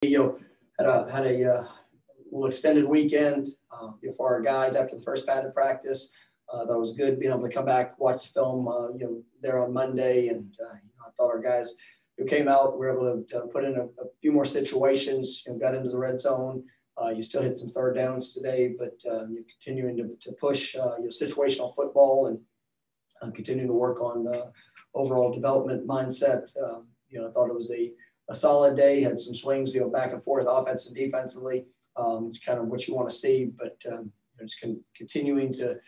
Had a little extended weekend for our guys after the first padded practice. That was good being able to come back, watch the film, there on Monday, and I thought our guys who came out were able to put in a few more situations. Got into the red zone. You still hit some third downs today, but you're continuing to push situational football and continuing to work on overall development mindset. I thought it was a solid day. Had some swings, back and forth, offense and defensively, kind of what you want to see. But just continuing to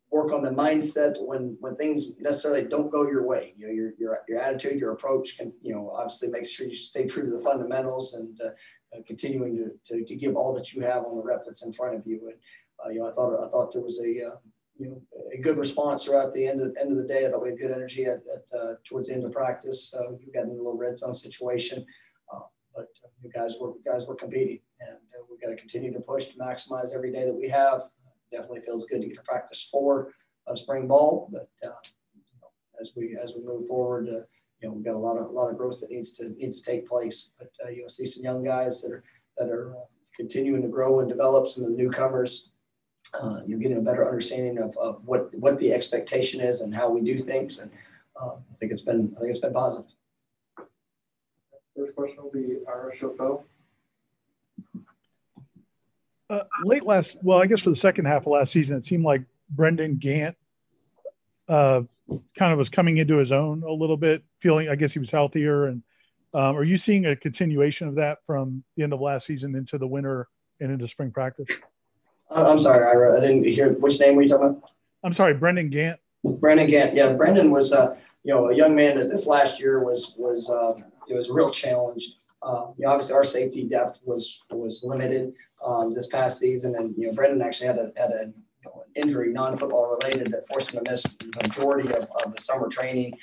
work on the mindset when things necessarily don't go your way. Your attitude, your approach can, obviously make sure you stay true to the fundamentals and continuing to give all that you have on the rep that's in front of you. And I thought there was a good response throughout the end of the day. I thought we had good energy at towards the end of practice. You got in a little red zone situation, but you guys were competing, and we've got to continue to push to maximize every day that we have. Definitely feels good to get to practice for spring ball, but as we move forward, we've got a lot of growth that needs to take place. But see some young guys that are continuing to grow and develop. Some of the newcomers, you're getting a better understanding of what the expectation is and how we do things, and I think it's been positive. First question will be Irish O'Fell. I guess for the second half of last season, it seemed like Brendan Gant kind of was coming into his own a little bit, feeling, I guess he was healthier. And are you seeing a continuation of that from the end of last season into the winter and into spring practice? I'm sorry, Ira, I didn't hear which name were you talking about? I'm sorry, Brendan Gant. Brendan Gant. Yeah, Brendan was a young man that this last year was a real challenge. Obviously our safety depth was limited this past season, and Brendan actually had an injury, non-football related, that forced him to miss the majority of the summer training.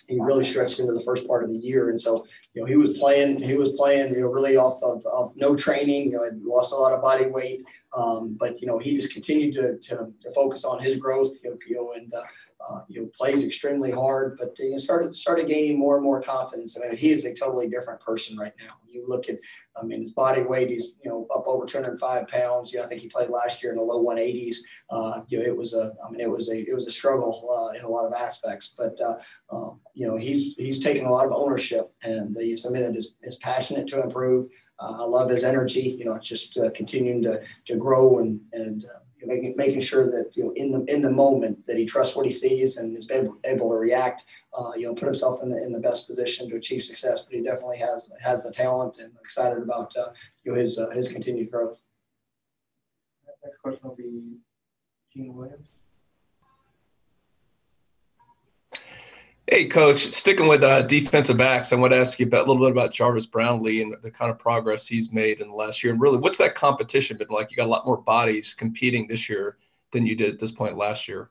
He really stretched into the first part of the year, and so he was playing really off of no training. Had lost a lot of body weight, but he just continued to focus on his growth. And plays extremely hard, but started gaining more and more confidence. I mean, he is a totally different person right now. You look at, his body weight, he's up over 205 pounds. I think he played last year in the low 180s. It was a struggle in a lot of aspects, but he's taken a lot of ownership, and he's somebody that is passionate to improve. I love his energy. It's just continuing to grow and making sure that in the moment that he trusts what he sees and is able to react, put himself in the best position to achieve success. But he definitely has the talent, and I'm excited about his continued growth. Next question will be Gene Williams. Hey, Coach, sticking with defensive backs, I want to ask you a little bit about Jarvis Brown and the kind of progress he's made in the last year. And really, what's that competition been like? You got a lot more bodies competing this year than you did at this point last year.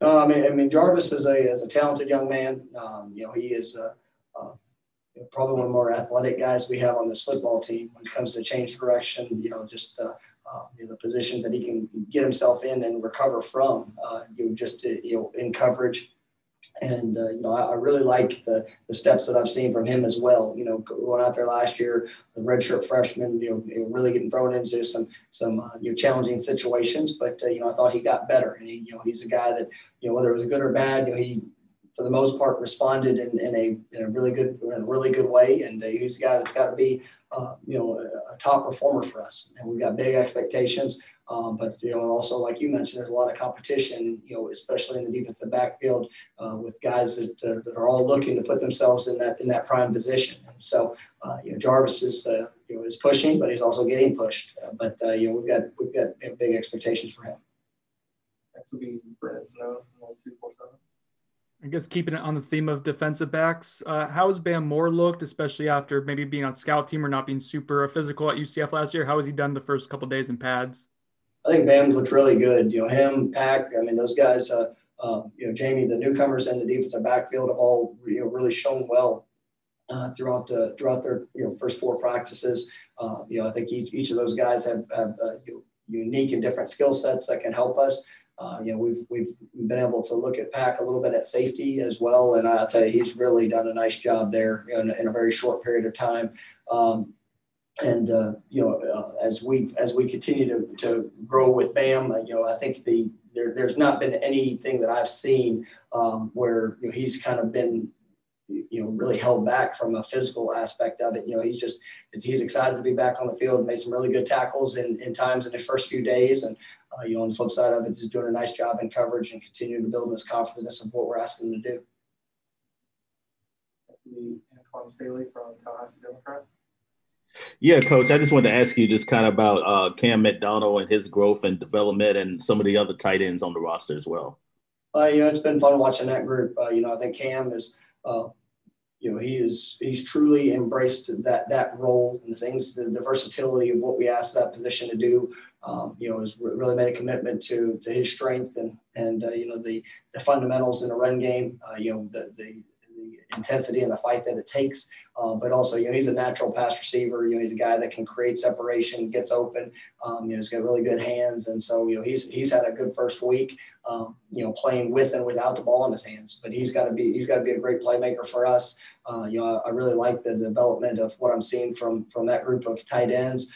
Jarvis is a talented young man. He is probably one of the more athletic guys we have on this football team when it comes to change direction, the positions that he can get himself in and recover from, in coverage. And, I really like the steps that I've seen from him as well. Going out there last year, the redshirt freshman, really getting thrown into some challenging situations. But, I thought he got better. And, he's a guy that, whether it was good or bad, he, for the most part, responded in a really good way. And he's a guy that's got to be, a top performer for us. And we've got big expectations. But, also, like you mentioned, there's a lot of competition, especially in the defensive backfield with guys that are all looking to put themselves in that prime position. And so, Jarvis is pushing, but he's also getting pushed. But we've got big expectations for him. Next will be Brandon Snow, 247. I guess keeping it on the theme of defensive backs, how has Bam Moore looked, especially after maybe being on scout team or not being super physical at UCF last year? How has he done the first couple of days in pads? I think Bam's looked really good. Him, Pack, those guys, Jamie, the newcomers in the defensive backfield have all, really shown well throughout their, first four practices. I think each of those guys have unique and different skill sets that can help us. We've been able to look at Pack a little bit at safety as well, and I'll tell you, he's really done a nice job there in a very short period of time. As we continue to grow with Bam, I think there's not been anything that I've seen where he's kind of been really held back from a physical aspect of it. He's excited to be back on the field, made some really good tackles in times in the first few days. And, on the flip side of it, just doing a nice job in coverage and continuing to build his confidence of what we're asking him to do. Antoine Staley from Tallahassee Democrat. Yeah, Coach, I just wanted to ask you just kind of about Cam McDonald and his growth and development and some of the other tight ends on the roster as well. It's been fun watching that group. I think Cam is he's truly embraced that role and the versatility of what we asked that position to do. Has really made a commitment to his strength and the fundamentals in the run game. The intensity and the fight that it takes. But also, he's a natural pass receiver. He's a guy that can create separation, gets open. He's got really good hands. And so, he's had a good first week, playing with and without the ball in his hands. But he's got to be a great playmaker for us. I really like the development of what I'm seeing from that group of tight ends.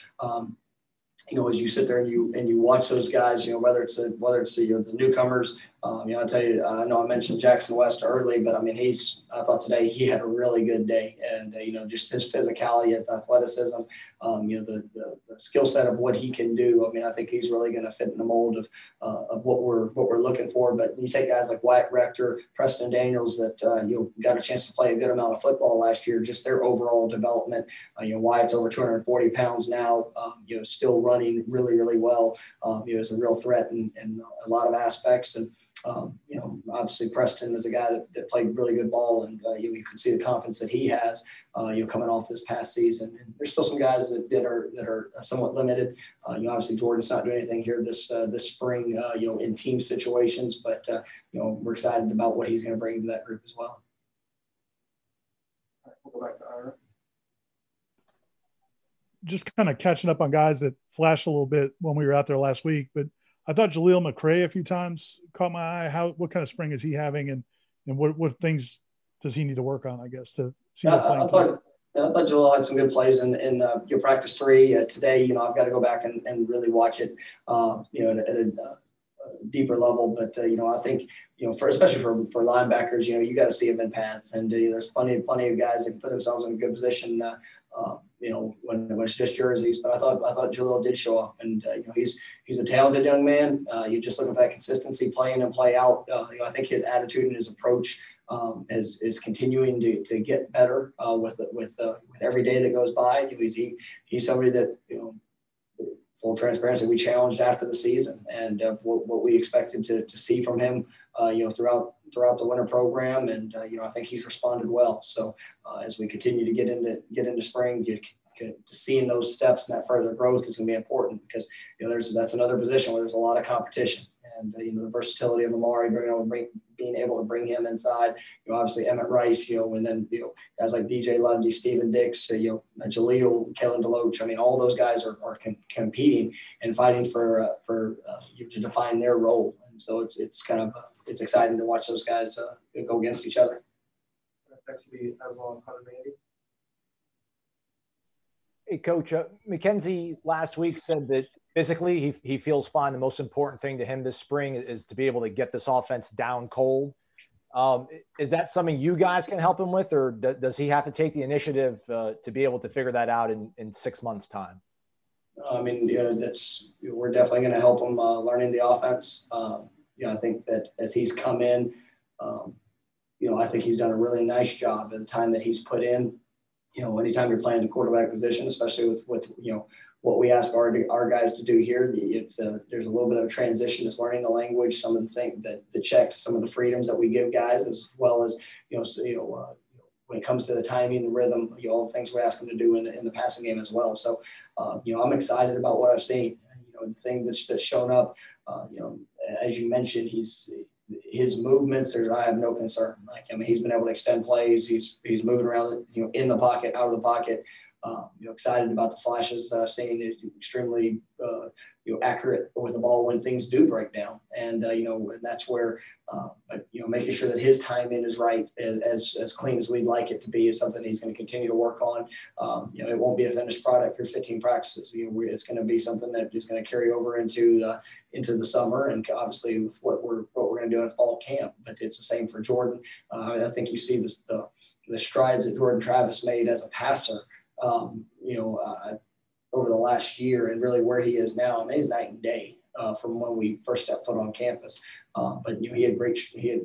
As you sit there and you watch those guys, whether it's the newcomers, I tell you, I know I mentioned Jackson West early, but I thought today he had a really good day, and just his physicality, his athleticism, the skill set of what he can do. I think he's really going to fit in the mold of what we're looking for. But you take guys like Wyatt Rector, Preston Daniels that got a chance to play a good amount of football last year. Just their overall development. Wyatt's over 240 pounds now. Still running really, really well. Is a real threat in a lot of aspects. And obviously Preston is a guy that played really good ball, and you can see the confidence that he has, coming off this past season. And there's still some guys that are somewhat limited. Obviously Jordan's not doing anything here this spring, in team situations, but we're excited about what he's going to bring to that group as well. All right, we'll go back to Ira. Just kind of catching up on guys that flashed a little bit when we were out there last week, but I thought Jaleel McCray a few times caught my eye. What kind of spring is he having, and what things does he need to work on, I guess, to see what playing time? I thought Jaleel had some good plays in your practice 3 today. I've got to go back and really watch it, at a deeper level. But I think especially for linebackers, you got to see him in pads, and there's plenty of guys that can put themselves in a good position. When it's just jerseys, but I thought Jaleel did show up, and he's a talented young man. You just look at that consistency, play in and play out. I think his attitude and his approach is continuing to get better with every day that goes by. He's somebody that full transparency, we challenged after the season, and what we expected to see from him, throughout the winter program, and I think he's responded well. So as we continue to get into spring, to seeing those steps and that further growth is going to be important, because that's another position where there's a lot of competition, and the versatility of Amari, being able to bring him inside. Obviously Emmett Rice, and then guys like DJ Lundy, Steven Dix, Jaleel, Kellen DeLoach. all those guys are competing and fighting for to define their role, and so it's exciting to watch those guys go against each other. Next will be Aslan Hunter-Mandy. Hey, Coach, McKenzie last week said that physically he feels fine. The most important thing to him this spring is to be able to get this offense down cold. Is that something you guys can help him with, or does he have to take the initiative to be able to figure that out in 6 months' time? We're definitely going to help him learning the offense. I think that as he's come in, I think he's done a really nice job in the time that he's put in. Anytime you're playing the quarterback position, especially with what we ask our guys to do here, there's a little bit of a transition. It's learning the language, some of the things the checks, some of the freedoms that we give guys, as well as when it comes to the timing, the rhythm, all the things we ask them to do in the passing game as well. So I'm excited about what I've seen. The thing that's shown up, as you mentioned, his movements, I have no concern. He's been able to extend plays. He's moving around, in the pocket, out of the pocket. Excited about the flashes that I've seen. Is extremely accurate with the ball when things do break down, and and that's where. But making sure that his timing is right, as clean as we'd like it to be, is something he's going to continue to work on. It won't be a finished product through 15 practices. It's going to be something that is going to carry over into the summer, and obviously with what we're going to do in fall camp. But it's the same for Jordan. I think you see the strides that Jordan Travis made as a passer. Over the last year, and really where he is now, I mean, he's night and day from when we first stepped foot on campus. But he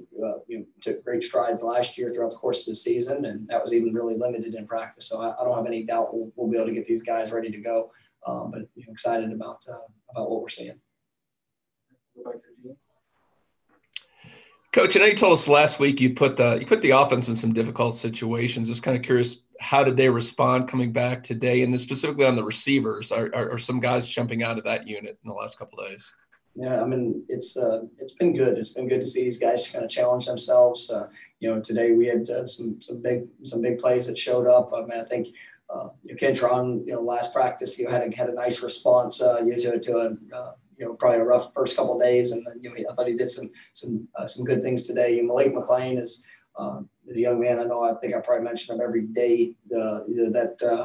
took great strides last year throughout the course of the season, and that was even really limited in practice. So I don't have any doubt we'll be able to get these guys ready to go. But excited about what we're seeing. Coach, I know you told us last week you put the offense in some difficult situations. Just kind of curious, how did they respond coming back today? And then specifically on the receivers, are some guys jumping out of that unit in the last couple of days? Yeah, I mean, it's been good. It's been good to see these guys kind of challenge themselves. Today we had some big plays that showed up. I mean, I think Kentron, last practice, had a nice response to probably a rough first couple of days, and I thought he did some good things today. Malik McLean is the young man. I think I probably mention him every day that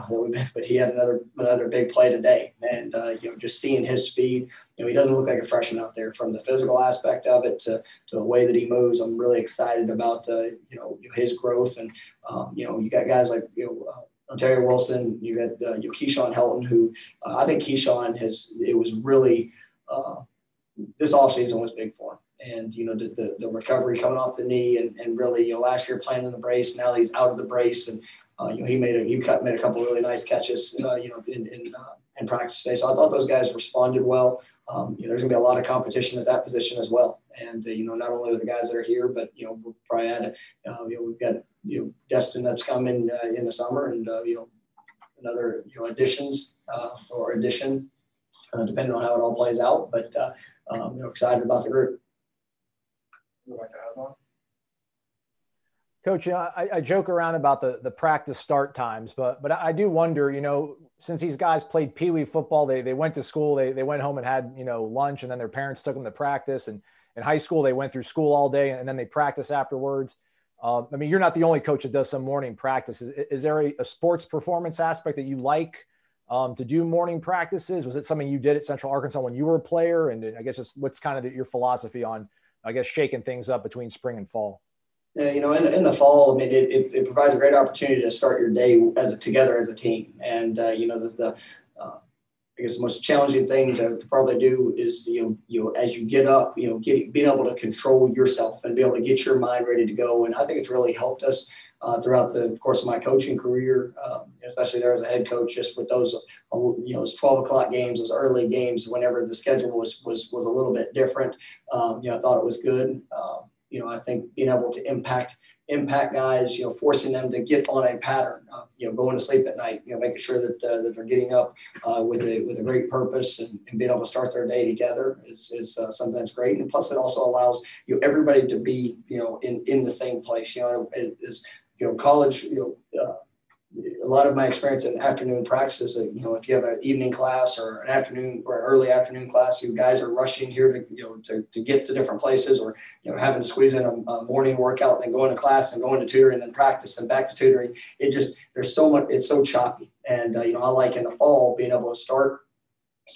we've been, but he had another big play today, and just seeing his speed. He doesn't look like a freshman out there. From the physical aspect of it to the way that he moves, I'm really excited about his growth. And you got guys like Ontario Wilson, you got Keyshawn Helton, who I think Keyshawn it was really this offseason was big for him. And, the recovery coming off the knee and really, last year playing in the brace, now he's out of the brace. And, he made a couple of really nice catches, in practice today. So I thought those guys responded well. There's gonna be a lot of competition at that position as well. And, not only with the guys that are here, but, we'll probably add, we've got, Destin that's coming in the summer, and, another, additions or addition, depending on how it all plays out. But, excited about the group. Coach, I joke around about the practice start times, but I do wonder, since these guys played Pee Wee football, they went to school, they went home and had, lunch, and then their parents took them to practice. And in high school, they went through school all day and then they practice afterwards. I mean, you're not the only coach that does some morning practice. Is there a sports performance aspect that you like to do morning practices? Was it something you did at Central Arkansas when you were a player? And I guess just what's kind of your philosophy on, shaking things up between spring and fall? Yeah, in the fall, I mean, it provides a great opportunity to start your day together as a team. And, I guess the most challenging thing to probably do is, as you get up, being able to control yourself and be able to get your mind ready to go. And I think it's really helped us throughout the course of my coaching career, especially there as a head coach, just with those 12 o'clock games, those early games, whenever the schedule was a little bit different. I thought it was good. I think being able to impact guys, forcing them to get on a pattern, going to sleep at night, making sure that they're getting up with a great purpose and being able to start their day together is something that's great. And plus it also allows everybody to be, in the same place. College, a lot of my experience in afternoon practices, if you have an evening class or an afternoon or an early afternoon class, you guys are rushing here to get to different places, or, having to squeeze in a morning workout and then going to class and going to tutoring and then practice and back to tutoring. There's so much, it's so choppy. And, I like in the fall being able to start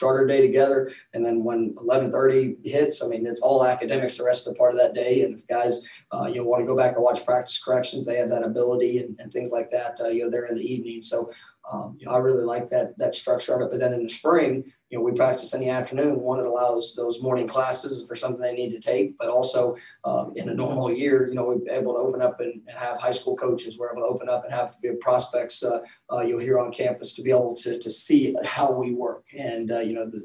our day together. And then when 11:30 hits, I mean, it's all academics the rest of the part of that day. And if guys, want to go back and watch practice corrections, they have that ability and things like that, there in the evening. So, I really like that structure of it. But then in the spring, we practice in the afternoon. One, it allows those morning classes for something they need to take, but also in a normal year, we're able to open up and have high school coaches. We're able to open up and have prospects you'll hear on campus to be able to see how we work and,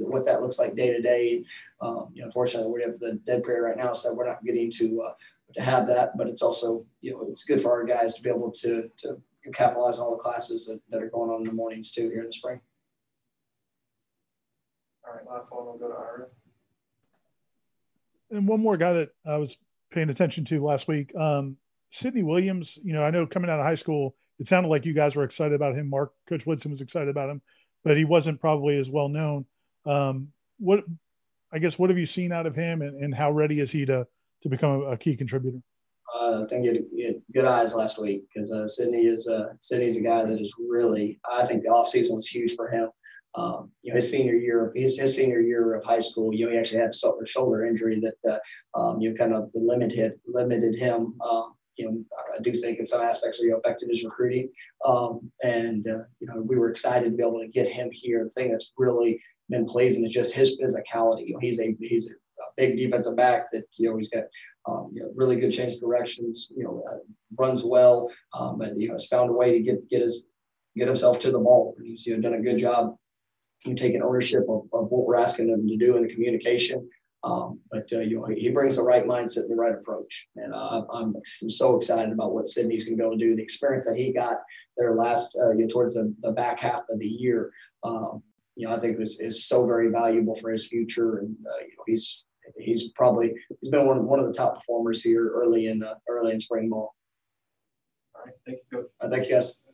what that looks like day to day. Unfortunately, we have the dead period right now, so we're not getting to have that, but it's also, it's good for our guys to be able to capitalize on all the classes that are going on in the mornings too here in the spring. All right, last one, we'll go to Ira. And one more guy that I was paying attention to last week, Sidney Williams. I know coming out of high school, it sounded like you guys were excited about him. Coach Woodson was excited about him, but he wasn't probably as well known. What have you seen out of him, and how ready is he to become a key contributor? I think he had good eyes last week, because Sydney's a guy that is really, I think the offseason was huge for him. His senior year of high school, he actually had a shoulder injury that kind of limited him. I do think in some aspects affected his recruiting. We were excited to be able to get him here. The thing that's really been pleasing is just his physicality. He's a big defensive back that he's got really good change of directions. Runs well, but has found a way to get himself to the ball. And he's done a good job taking ownership of what we're asking him to do in the communication. He brings the right mindset and the right approach. And I'm so excited about what Sydney's going to be able to do. The experience that he got there last towards the back half of the year, I think is so very valuable for his future. And he's been one of the top performers here early in spring ball. All right, thank you, Coach. Thank you, guys.